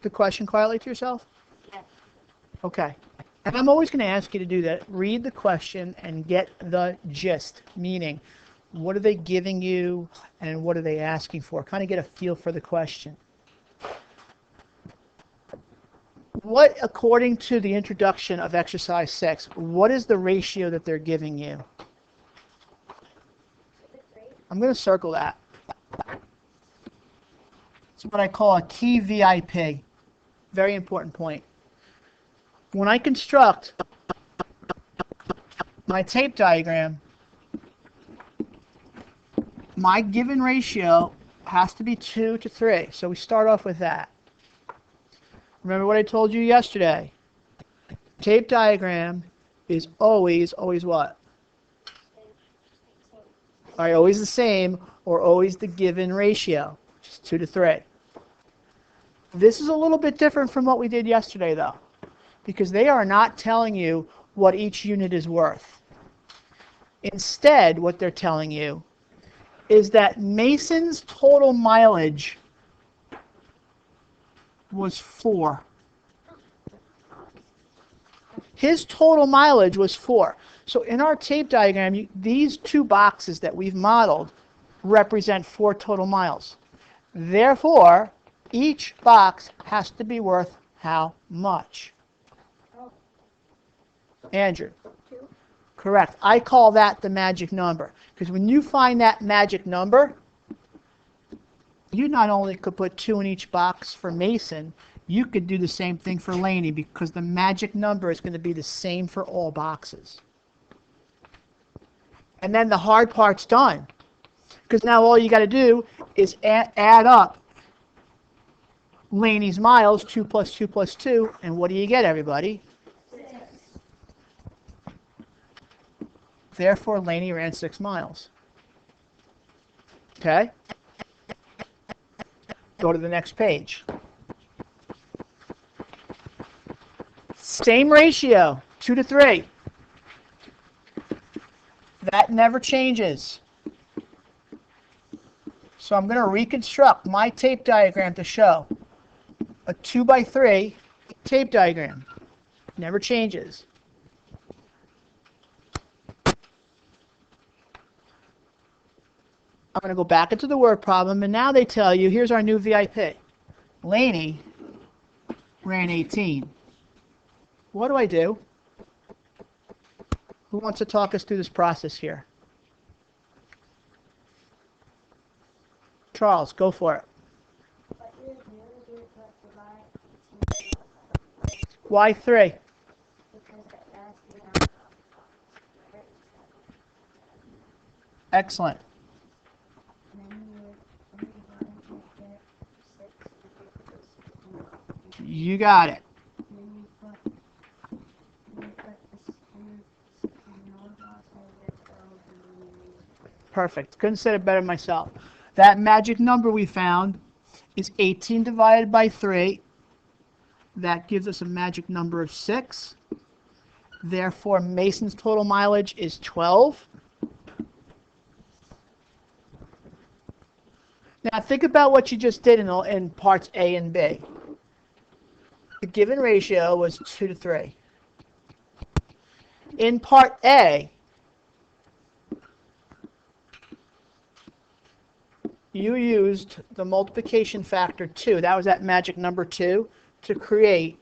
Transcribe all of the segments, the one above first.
the question quietly to yourself? Yes. Okay. And I'm always going to ask you to do that. Read the question and get the gist, meaning what are they giving you and what are they asking for? Kind of get a feel for the question. What, according to the introduction of exercise 6, what is the ratio that they're giving you? I'm going to circle that. It's what I call a key VIP. Very important point. When I construct my tape diagram, my given ratio has to be 2 to 3. So we start off with that. Remember what I told you yesterday. Tape diagram is always what? All right, always the same or always the given ratio, which is 2 to 3. This is a little bit different from what we did yesterday, though, because they are not telling you what each unit is worth. Instead, what they're telling you is that Mason's total mileage was 4. His total mileage was 4. So in our tape diagram, these two boxes that we've modeled represent 4 total miles. Therefore, each box has to be worth how much? Andrew? 2. Correct. I call that the magic number. Because when you find that magic number, you not only could put 2 in each box for Mason, you could do the same thing for Laney because the magic number is going to be the same for all boxes. And then the hard part's done. Because now all you got to do is add up Laney's miles, 2 plus 2 plus 2, and what do you get, everybody? 6. Therefore, Laney ran 6 miles. Okay? Go to the next page. Same ratio, 2 to 3. That never changes. So I'm going to reconstruct my tape diagram to show a 2 by 3 tape diagram. Never changes. I'm going to go back into the word problem, and now they tell you, here's our new VIP. Laney ran 18. What do I do? Who wants to talk us through this process here? Charles, go for it. Why 3? Excellent. You got it. Perfect. Couldn't say it better myself. That magic number we found is 18 divided by 3. That gives us a magic number of 6. Therefore, Mason's total mileage is 12. Now think about what you just did in parts A and B. The given ratio was 2 to 3. In part A, you used the multiplication factor 2. That was that magic number 2 to create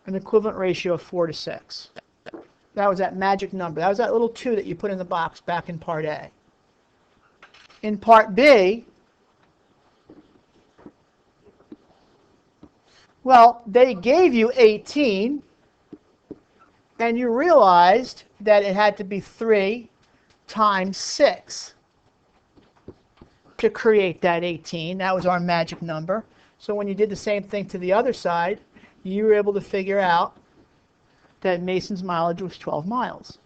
an equivalent ratio of 4 to 6. That was that magic number. That was that little 2 that you put in the box back in part A. In part B, well, they gave you 18, and you realized that it had to be 3 times 6 to create that 18. That was our magic number. So when you did the same thing to the other side, you were able to figure out that Mason's mileage was 12 miles.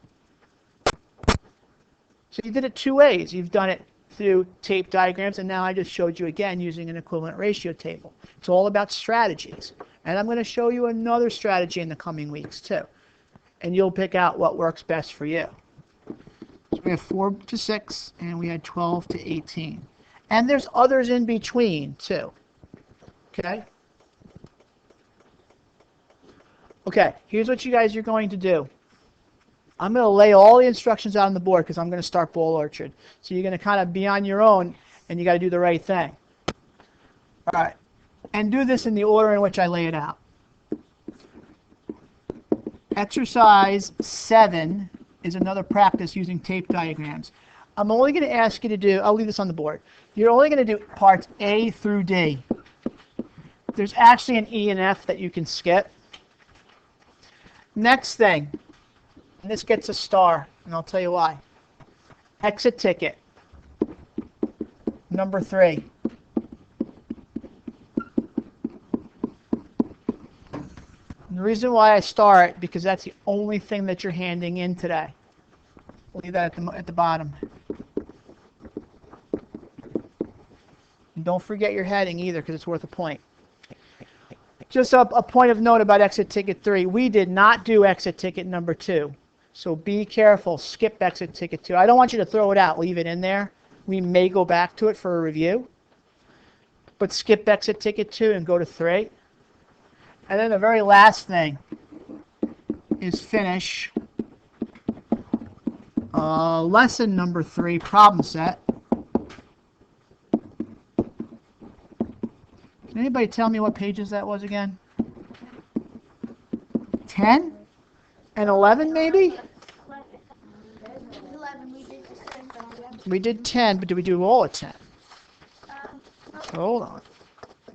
So you did it 2 ways. You've done it through tape diagrams, and now I just showed you again using an equivalent ratio table. It's all about strategies. And I'm going to show you another strategy in the coming weeks too. And you'll pick out what works best for you. So we have 4 to 6, and we had 12 to 18. And there's others in between too. Okay? Okay, here's what you guys are going to do. I'm going to lay all the instructions out on the board because I'm going to start Ball Orchard. So you're going to kind of be on your own, and you got to do the right thing. All right, and do this in the order in which I lay it out. Exercise 7 is another practice using tape diagrams. I'm only going to ask you to do, I'll leave this on the board. You're only going to do parts A through D. There's actually an E and F that you can skip. Next thing, and this gets a star, and I'll tell you why. Exit ticket. Number 3. And the reason why I star it, because that's the only thing that you're handing in today. We'll leave that at the bottom. And don't forget your heading either, because it's worth a point. Just a point of note about exit ticket 3. We did not do exit ticket number 2. So be careful. Skip exit ticket 2. I don't want you to throw it out. Leave it in there. We may go back to it for a review. But skip exit ticket 2 and go to 3. And then the very last thing is finish lesson number 3, problem set. Can anybody tell me what pages that was again? 10? And 11 maybe? 11. We did 10, but did we do all of 10? Hold on.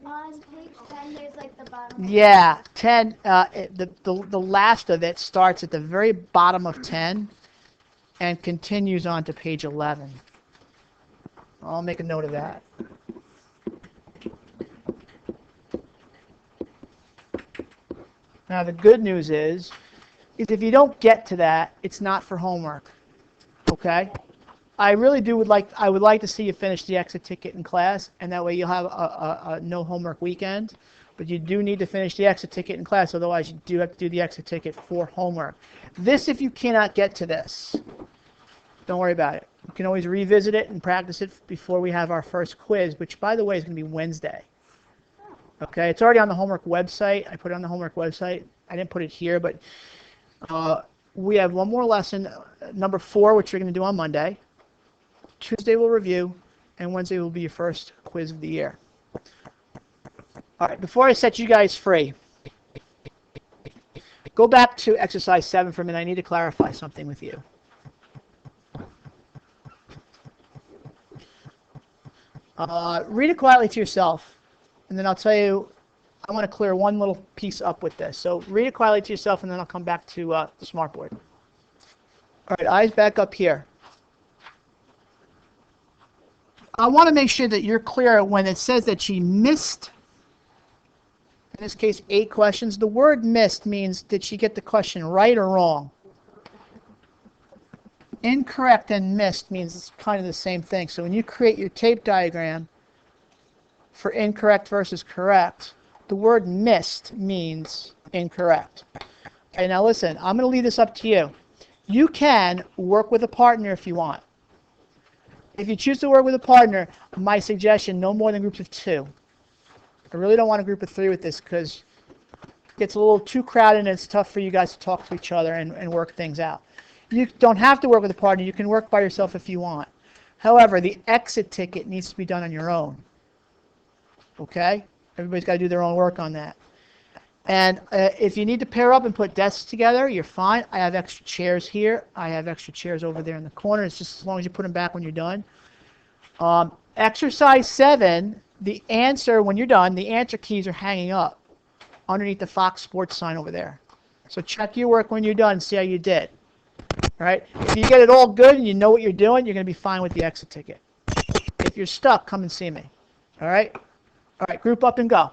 On page 10, there's like the bottom. Yeah, 10. The last of it starts at the very bottom of 10 and continues on to page 11. I'll make a note of that. Now the good news is if you don't get to that, it's not for homework. Okay? I really would like to see you finish the exit ticket in class, and that way you'll have a no homework weekend. But you do need to finish the exit ticket in class, otherwise you do have to do the exit ticket for homework. This, if you cannot get to this, don't worry about it. You can always revisit it and practice it before we have our first quiz, which, by the way, is going to be Wednesday. Okay, it's already on the homework website. I put it on the homework website. I didn't put it here, but we have one more lesson, number 4, which you're going to do on Monday. Tuesday we'll review, and Wednesday will be your first quiz of the year. All right, before I set you guys free, go back to exercise 7 for a minute. I need to clarify something with you. Read it quietly to yourself, and then I'll tell you, I want to clear one little piece up with this. So read it quietly to yourself, and then I'll come back to the smartboard. All right, eyes back up here. I want to make sure that you're clear when it says that she missed, in this case, 8 questions. The word missed means, did she get the question right or wrong? Incorrect and missed means it's kind of the same thing. So when you create your tape diagram for incorrect versus correct, the word missed means incorrect. Okay, now listen, I'm going to leave this up to you. You can work with a partner if you want. If you choose to work with a partner, my suggestion, no more than groups of 2. I really don't want a group of 3 with this because it gets a little too crowded and it's tough for you guys to talk to each other and work things out. You don't have to work with a partner. You can work by yourself if you want. However, the exit ticket needs to be done on your own. Okay? Everybody's got to do their own work on that. And if you need to pair up and put desks together, you're fine. I have extra chairs here. I have extra chairs over there in the corner. It's just as long as you put them back when you're done. Exercise 7, the answer, when you're done, the answer keys are hanging up underneath the Fox Sports sign over there. So check your work when you're done and see how you did. All right? If you get it all good and you know what you're doing, you're going to be fine with the exit ticket. If you're stuck, come and see me. All right? All right, group up and go.